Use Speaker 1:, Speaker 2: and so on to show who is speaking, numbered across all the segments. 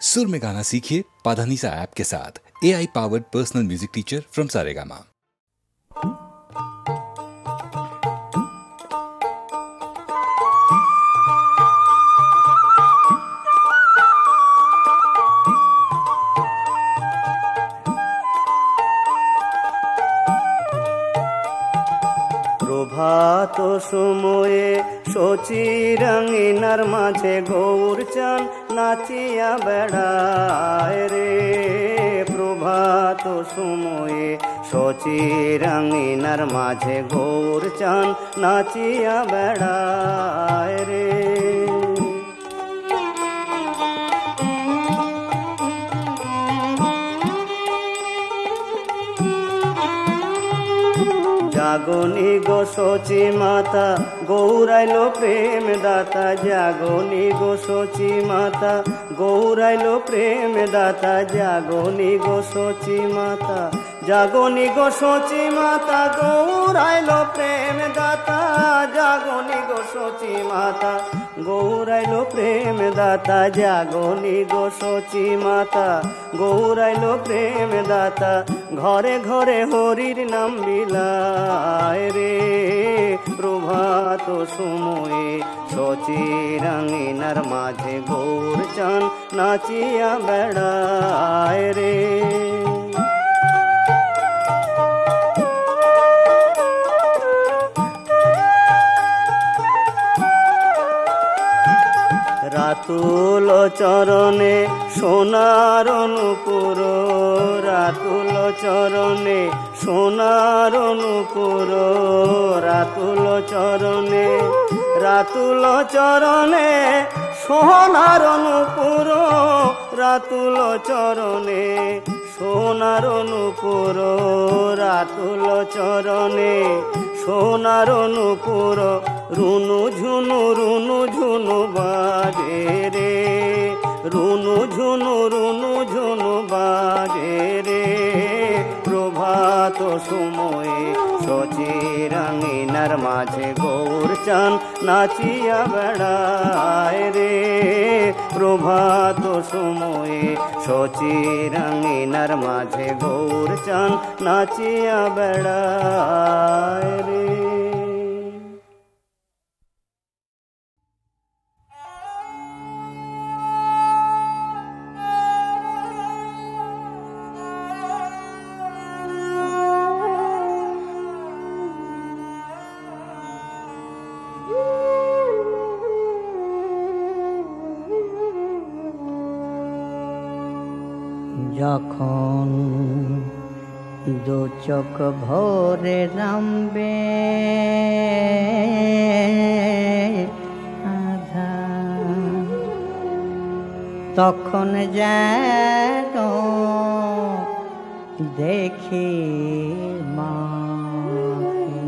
Speaker 1: सुर में गाना सीखिए पाधानीसा ऐप के साथ। AI powered personal music teacher from Saregama.
Speaker 2: প্রভাত সময়ে শচীরাঙ্গিনার মাঝে গৌরচান নাচিয়া বেড়ায় রে। প্রভাত সময়ে শচীরাঙ্গিনার মাঝে গৌরচান নাচিয়া বেড়ায় রে। জাগনি গো শচী মাতা গৌরাইলো প্রেম দাতা। জাগনি গো শচী মাতা গৌরাইলো প্রেম দাতা। জাগনি গো শচী মাতা জাগনি গো শচী মাতা গৌরাইলো প্রেম দাতা। জাগনি গো শচী মাতা গৌরাইলো প্রেম দাতা। জাগনি গো শচী মাতা গৌরাইলো প্রেম দাতা। ঘরে ঘরে হরির নাম বিলায় রে। প্রভাত সময়ে শচীরাঙ্গিনার মাঝে গৌরচান নাচিয়া বেড়ায় রে। রাতুল চরণে সোনার নূপুর। রাতুল চরণে সোনার নূপুর। রাতুল চরণে রাতুল চরণে সোনার নূপুর। রাতুল চরণে সোনার নূপুর। রাতুল চরণে সোনার নূপুর। রুনু ঝুনু বাজে রে। রুনু ঝুনু বাজে রে। প্রভাত সময়ে শচীরাঙ্গিনার মাঝে গৌরচান নাচিয়া বেড়ায় রে। প্রভাত সময়ে শচীরাঙ্গিনার মাঝে গৌরচান নাচিয়া বেড়ায় রে।
Speaker 3: যখন দু চোখ ভরে নামবে আধার, তখন যেন দেখি মাকে।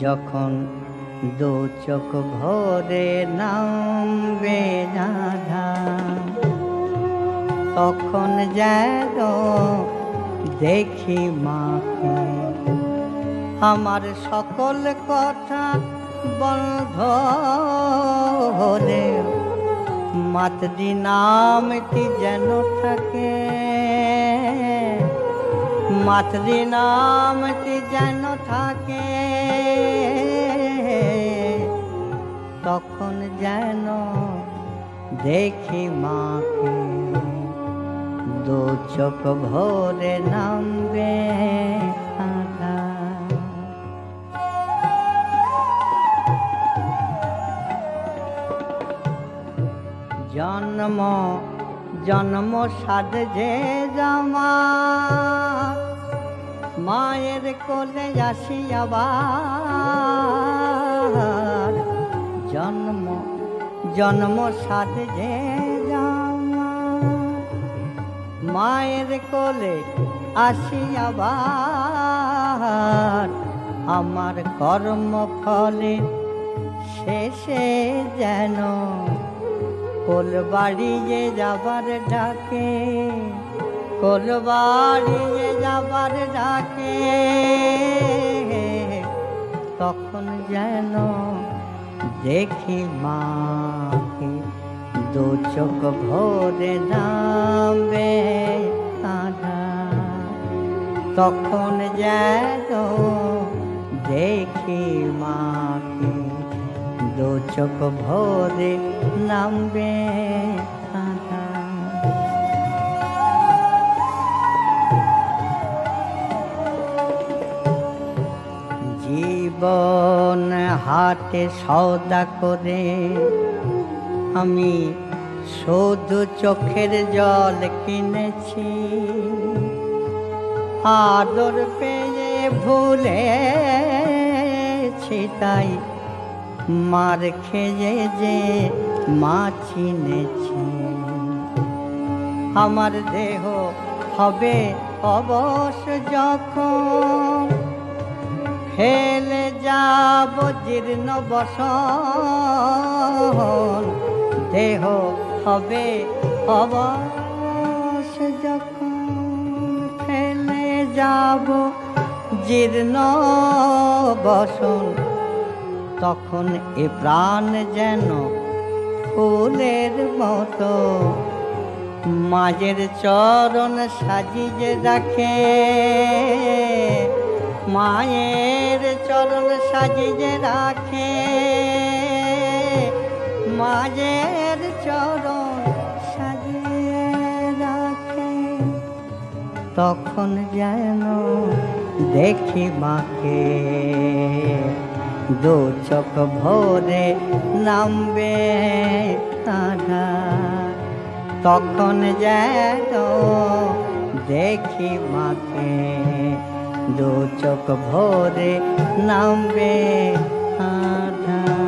Speaker 3: যখন দু চোখ ভরে নামবে আধার, তখন যেন দেখি মাকে। আমার সকল কথা বন্ধ হলে মাতৃ নামটি যেন থাকে। মাতৃ নামটি যেন থাকে, তখন যেন দেখি মাকে। দু চোখ ভরে নামবে আধার। জন্ম জন্ম সাধে জামা, মায়ের কোলে আসি আবার। জন্ম জন্ম সাধে জামা, মায়ের কোলে আসি আবার। আমার কর্ম ফলে শেষে যেন কোল বাড়িয়ে যাবার ডাকে। কোল বাড়িয়ে যাবার ডাকে, তখন যেন দেখি মাকে। দু চোখ ভরে নামবে আধার, তখন যেন দেখি মাকে দু চোখ ভরে নামবে আধার। জীবন হাটে সওদা করে আমি শুধু চোখের জল কিনেছি, আদর পেয়ে ভুলেছি তাই মার খেয়ে যে মা চিনেছি। আমার দেহ হবে অবশ যখন ফেলে যাব জীর্ণ বসন, দেহ হবে অবশ যখন ফেলে যাব জীর্ণ বসন, তখন এ প্রাণ যেন ফুলের মতো মাঝের চরণ সাজিয়ে রাখে, মায়ের চরণ সাজিয়ে রাখে, মায়ের চরণ সাজিয়ে রাখে, তখন যেন দেখি মাকে দু চোখ ভরে নামবে আধার, তখন যেন দেখি মাকে দু চোখ ভরে নামবে আধার।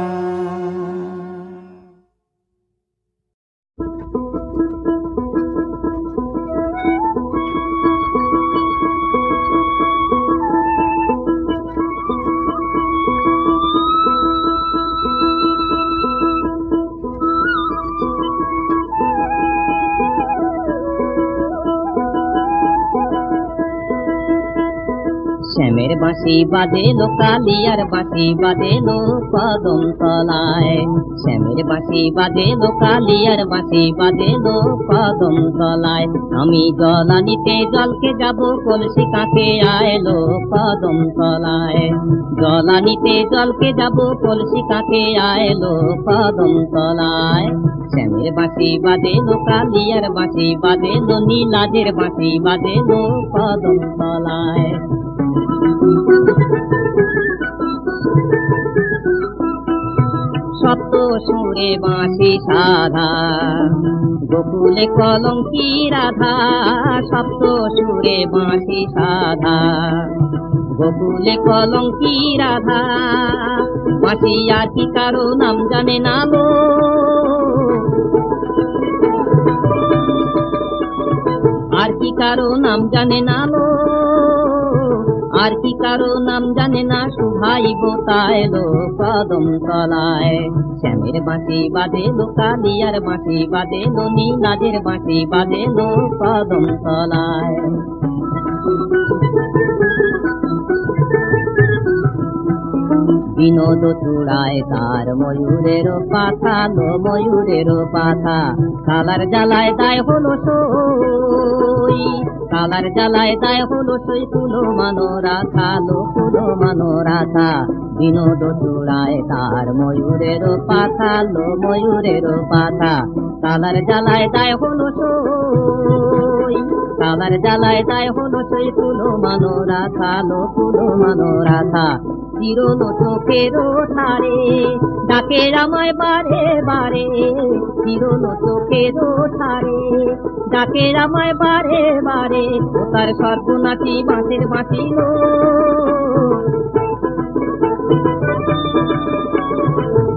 Speaker 4: শ্যামের বাঁশি বাজেলো কালিয়ার বাঁশি বাজেলো কদম তলায়, শ্যামের বাঁশি বাজেলো কালিয়ার বাঁশি বাজেলো কদম তলায়। আমি জল আনিতে জলকে যাব কলসি কাকে আইলো কদম তলায়, জল আনিতে জলকে যাব কলসি কাকে আইলো কদম তলায়। শ্যামের বাঁশি বাজেলো কালিয়ার বাঁশি বাজেলো নীলাজের বাঁশি বাজেলো কদম তলায়। সপ্ত সুরে বাঁশি সাধা গোকুলে কলঙ্কি রাধা, সপ্ত সুরে বাঁশি সাধা গোকুলে কলঙ্কি রাধা। বাঁশি আর কি কারো নাম জানে না লো, আর কি কারো নাম জানে না লো, আর কি কারো নাম জানে না, শুভাইব তাইলো কদম তলায়। শ্যামের বাঁশি বাজেলো কালিয়ার বাঁশি বাজেলো নীলাজের বাঁশি বাজেলো কদম তলায়। বিনোদ চূড়ায় তার ময়ূরের পাখা লো ময়ূরের পাখা, কালার জ্বালায় দায় হলো সই, কালার জ্বালায় দায় হলো সই, কুলো মানো রাখা লো কুলো মানো রাখা। বিনোদ চূড়ায় তার ময়ূরের পাখা লো ময়ূরের পাখা, কালার জ্বালায় দায় হলো সই, কালার জ্বালায় দায় হলো সই, কুলো মানো রাখা লো কুলো মানো রাখা। চিরনো চোখের ধারে ডাকে আমায় বারে বারে, চিরনো চোখের ধারে ডাকে আমায় বারে বারে। ও তার সর্বনাশী বাঁশের বাঁচিল,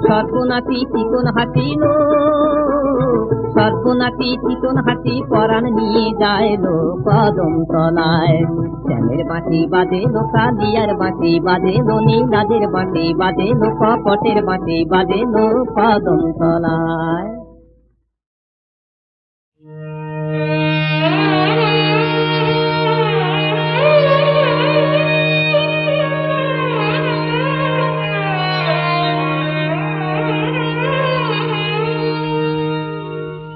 Speaker 4: সর্বনাশী চিকন হাসিল, সর্বনাশী চিকন হাসি পরাণ নিয়ে যাইলো কদম তলায়। শ্যামের বাঁশি বাজেলো কালিয়ার বাঁশি বাজেলো নীলাজের বাঁশি বাজেলো কপটের বাঁশি বাজেলো কদম তলায়।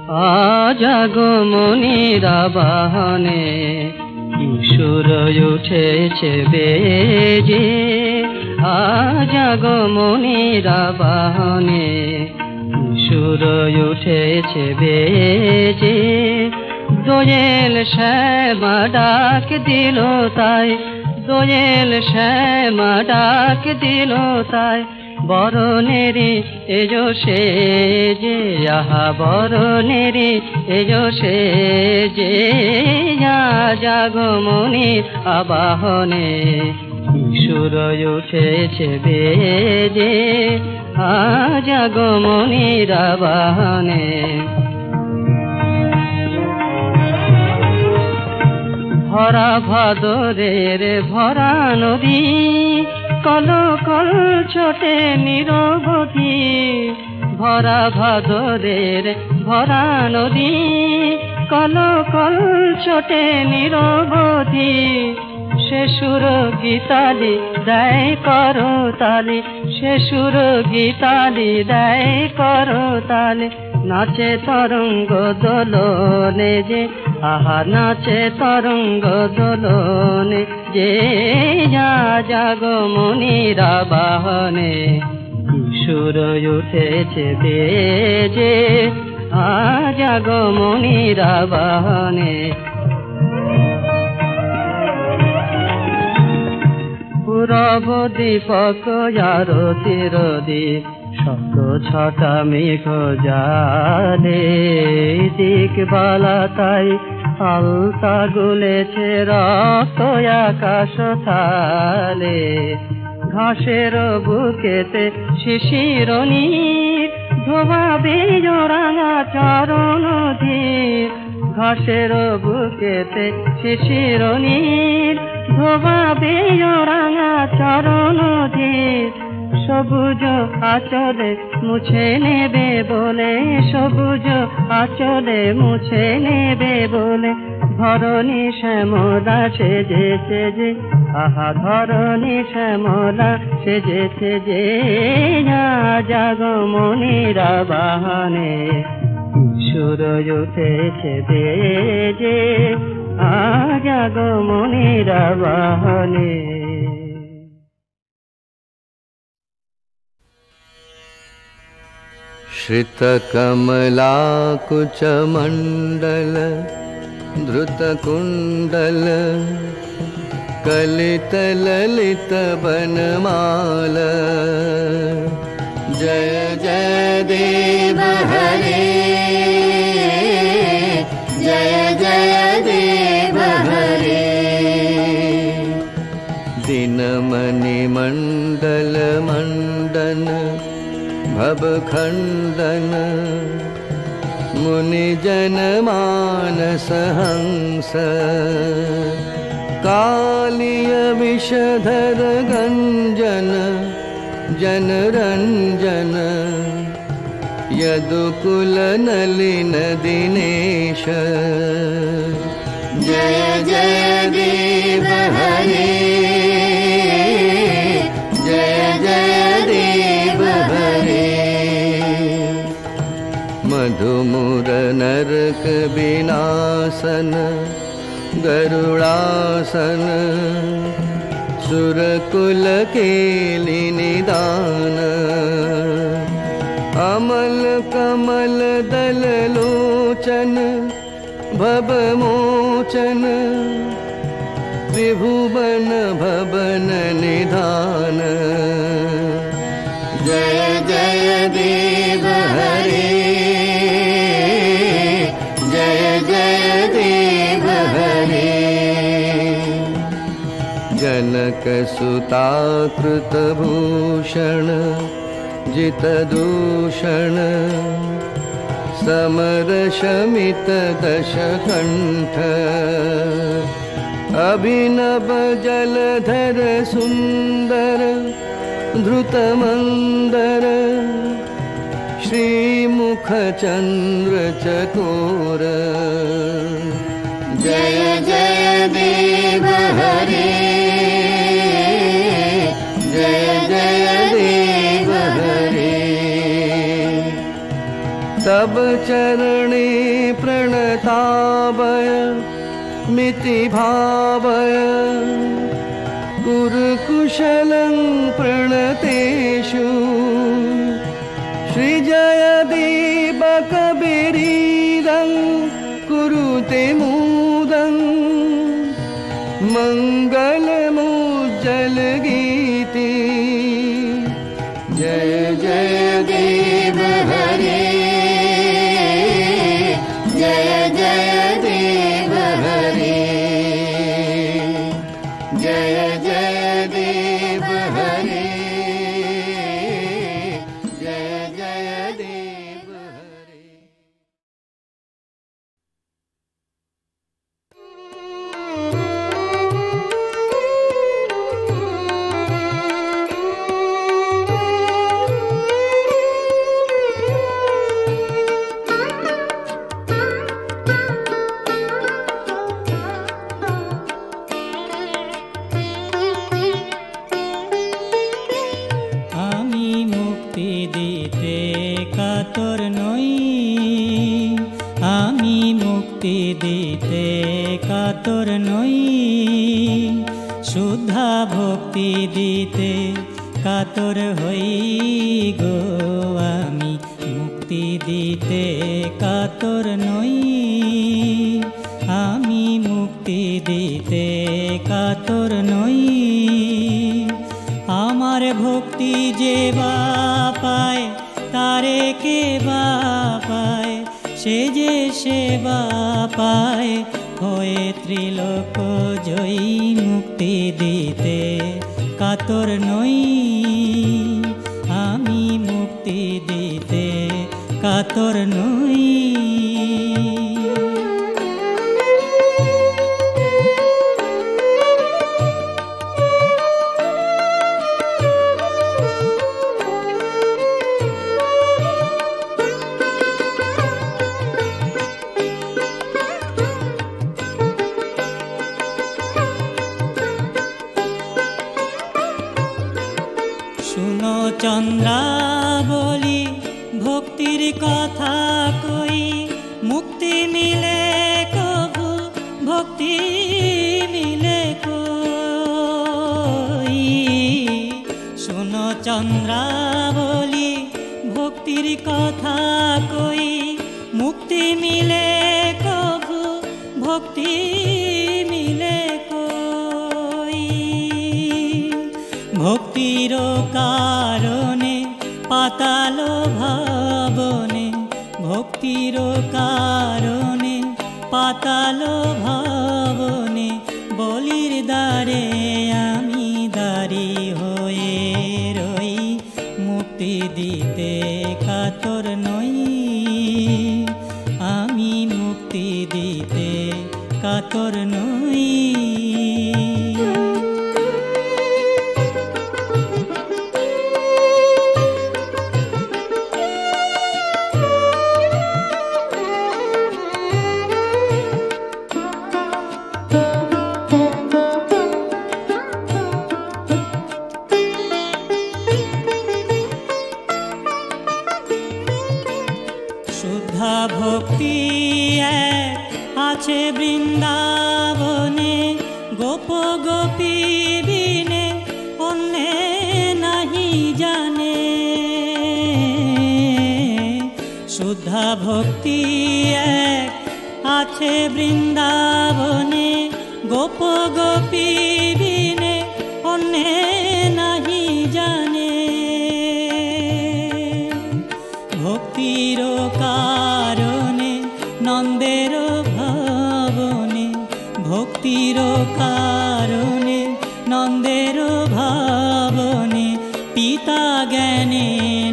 Speaker 5: আজ আগমনীরা বাহনে কিশোর উঠেছে বেজে, আজ আগমনীরা বাহনে কিশোর উঠেছে বেজে। দোয়েল শ্যামা ডাক দিল তাই, দোয়েল শ্যামা ডাক দিল তাই, বরণেরি এজো সেজে, আহা বরণেরি এজো সেজে। আজ আগমনীর আবাহনে কিশোর উঠেছে বেজে, আজ আগমনীর আবাহনে। ভরা ভাদরের ভরা নদী, কল কল ছোটে নিরবধি। ভরা ভাদরের ভরা নদী, কল কল ছোটে নিরবধি। সে সুর গীতালি দেয় করতালি, সে সুর গীতালি দেয় করতালি। নাচে তরঙ্গ দোলনে যে, আহা নাচে তরঙ্গ দোলনে যে। আজ আগমনীরা বাহনে কিশোর উঠেছে বেজে, আজ আগমনীরা বাহনে। পূরব দীপক আরতি রদীপ, শত ছটা মেঘ জালে। দিকবালা তাই আলতা গুলেছে রক্ত আকাশ থালে। ঘাসের বুকেতে শিশির নীর, ধোবাবে রাঙা চরণ ধীর। ঘাসের বুকেতে শিশির নীর, ধোবাবে রাঙা চরণ ধীর। সবুজ আঁচলে মুছে নেবে বলে, সবুজ আঁচলে মুছে নেবে বলে। ধরণী শ্যামলা সেজেছে যে, আহা ধরণী শ্যামলা সেজেছে যে। আজ আগমনীরা বাহনে কিশোর উঠেছে বেজে, আজ আগমনীরা বাহনে।
Speaker 6: श्रितकमलाकुचमण्डल धृतकुण्डल कलितललितवनमाल। जय जय देव हरे, जय जय देव हरे। दिनमणिमण्डल मण्डन भवखण्डन, मुनिजन मानस हंस। कालिय विषधर गञ्जन जनरञ्जन, यदुकुल नलिन दिनेश। जय जय देव हरे, जय जय देव हरे। मधुमुर नरक विनाशन गरुड़ासन, सुरकुल केलि निदान। अमल कमल दल लोचन भवमोचन, त्रिभुवन भवन निधान। जय जय देव हरे, जय जय देव हरे। जनक सुता कृत भूषण जित दूषण, समर शमित दशकण्ठ। अभिनव जलधर सुंदर धृतमंदर, श्रीमुख चंद्र चकोर। जय जय देव हरे, जय जय देव हरे। तब तव चरणे प्रणतावय मिति भावय कुरुकुशलं प्रणतेषु श्रीजयदीपकबिरीदं कुरुते मुदं मङ्गलमुज्जलगीति जय जय देव हरे जय जय देव हरे जय जय देव हरे जय जय देव हरे।
Speaker 7: দিতে কাতর নই শুদ্ধা ভক্তি দিতে কাতর হই গো আমি মুক্তি দিতে কাতর নই আমি মুক্তি দিতে কাতর নই আমার ভক্তি যে বা পায় তারে কে বা পায় সে যে সেবা পায় হয়ে ত্রিলোক জয়ী মুক্তি দিতে কাতর নই আমি মুক্তি দিতে কাতর নই চন্দ্রাবলী ভক্তির কথা কই মুক্তি মিলে কবু ভক্তি মিলে কই শোনো চন্দ্রাবলী ভক্তির কথা কই মুক্তি মিলে কবু ভক্তি মিলে কই ভক্তির কারণে পাতাল ভাবনে ভক্তির কারণে পাতাল ভাবনে বলির দ্বারে আমি দাঁড়ি হয়ে রই মুক্তি দিতে কাতর নই আমি মুক্তি দিতে কাতর নই ভক্তি আছে বৃন্দাবনে গোপ গোপী বিনে অন্যে নাহি জানে শুদ্ধা ভক্তি আছে বৃন্দাবনে গোপ গোপী বিনে অন্যে নাহি জানে ভক্তির কারণে নন্দের ভাবনে ভক্তির কারণে নন্দের ভাবনে পিতা জ্ঞানে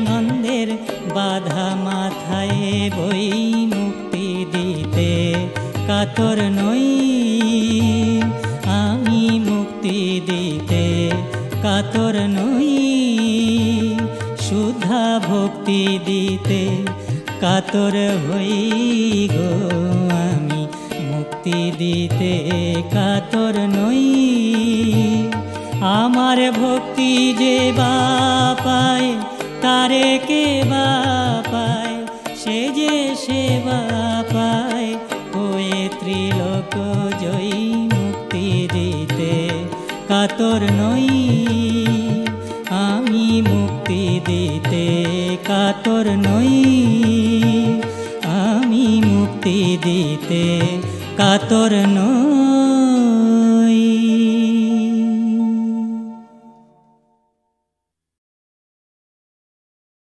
Speaker 7: নন্দের বাধা মাথায় বই মুক্তি দিতে কাতর নই আমি মুক্তি দিতে কাতর নই শুদ্ধা ভক্তি দিতে কাতর হই গো আমি মুক্তি দিতে কাতর নই আমার ভক্তি যে বা পায় তারে কে বা পায় সে যে সেবা পায় হয়ে ত্রিলোক জয়ী, মুক্তি দিতে কাতর নই আমি, মুক্তি দিতে কাতর নই আমি, মুক্তি দিতে কাতর নই।